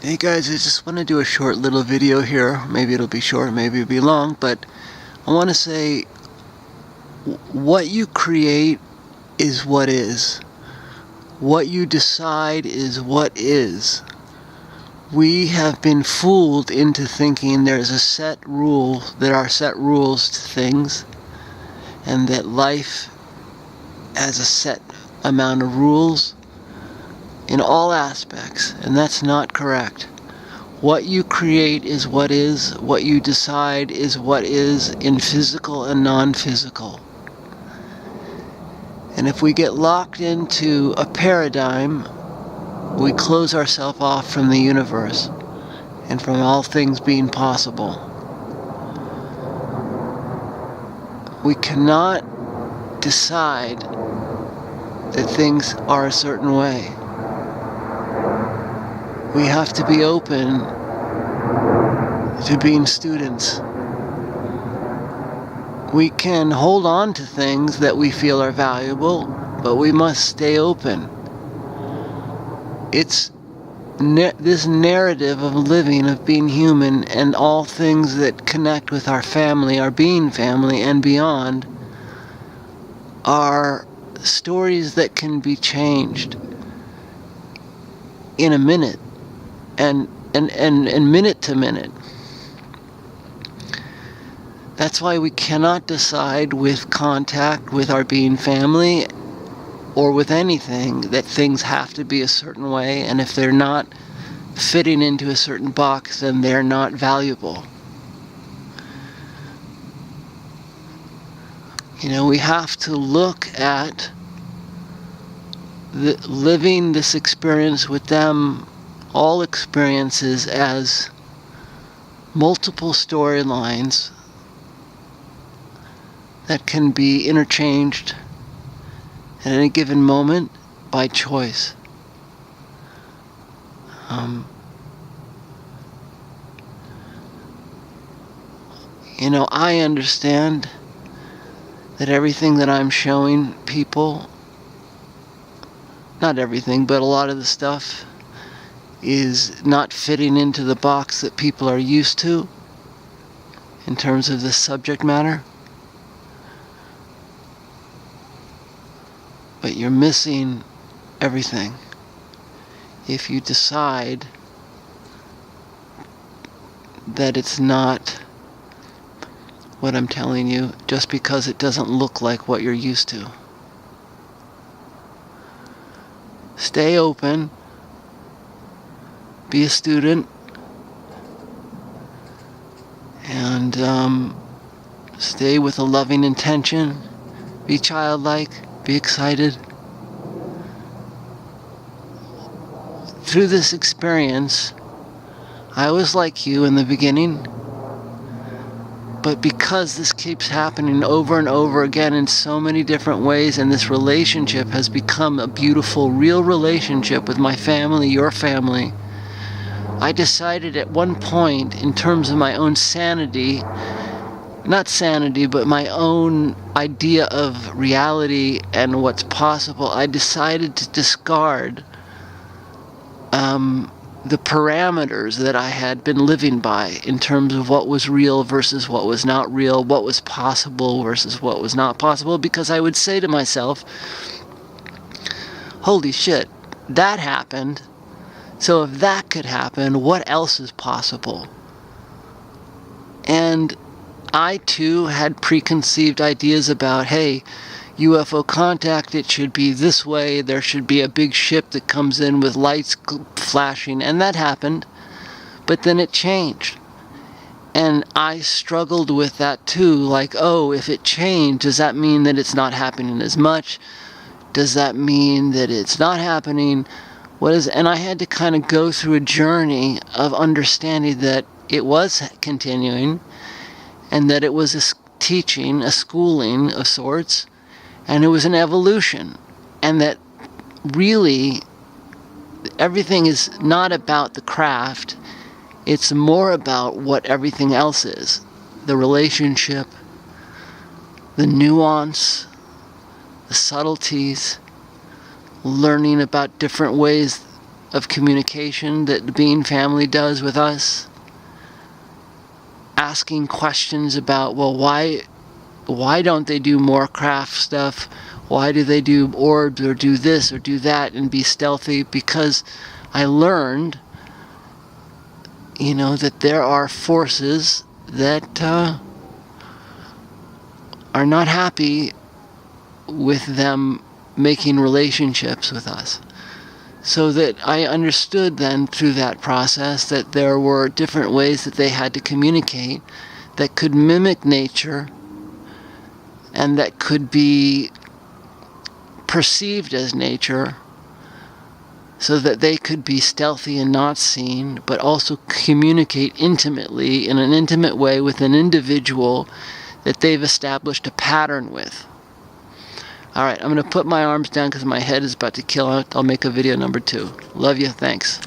Hey guys, I just want to do a short little video here. Maybe it'll be short, maybe it'll be long, but I want to say what you create is what is. What you decide is what is. We have been fooled into thinking there's a set rule, there are set rules to things, and that life has a set amount of rules in all aspects, and that's not correct. What you create is what is. What you decide is what is in physical and non-physical. And if we get locked into a paradigm, we close ourselves off from the universe and from all things being possible. We cannot decide that things are a certain way. We have to be open to being students. We can hold on to things that we feel are valuable, but we must stay open. It's this narrative of living, of being human, and all things that connect with our family, our being family, and beyond, are stories that can be changed in a minute. And minute to minute. That's why we cannot decide with contact with our being family or with anything that things have to be a certain way, and if they're not fitting into a certain box, then they're not valuable. We have to look at living this experience with them, all experiences, as multiple storylines that can be interchanged at any given moment by choice. I understand that everything that I'm showing people, not everything, but a lot of the stuff, is not fitting into the box that people are used to in terms of the subject matter. But you're missing everything if you decide that it's not what I'm telling you just because it doesn't look like what you're used to. Stay open. Be a student, and stay with a loving intention. Be childlike, be excited. Through this experience, I was like you in the beginning, but because this keeps happening over and over again in so many different ways, and this relationship has become a beautiful, real relationship with my family, your family, I decided at one point, in terms of my own sanity, not sanity, but my own idea of reality and what's possible, I decided to discard the parameters that I had been living by in terms of what was real versus what was not real, what was possible versus what was not possible, because I would say to myself, holy shit, that happened. So if that could happen, what else is possible? And I too had preconceived ideas about, hey, UFO contact, it should be this way, there should be a big ship that comes in with lights flashing, and that happened, but then it changed. And I struggled with that too, like, oh, if it changed, does that mean that it's not happening as much? Does that mean that it's not happening? And I had to kind of go through a journey of understanding that it was continuing, and that it was a teaching, a schooling of sorts, and it was an evolution, and that really everything is not about the craft, it's more about what everything else is. The relationship, the nuance, the subtleties, learning about different ways of communication that the Bean family does with us. Asking questions about, well, why don't they do more craft stuff? Why do they do orbs or do this or do that and be stealthy? Because I learned, that there are forces that are not happy with them making relationships with us. So that I understood then through that process that there were different ways that they had to communicate that could mimic nature and that could be perceived as nature, so that they could be stealthy and not seen, but also communicate intimately in an intimate way with an individual that they've established a pattern with. Alright, I'm going to put my arms down because my head is about to kill out. I'll make a video number 2. Love you. Thanks.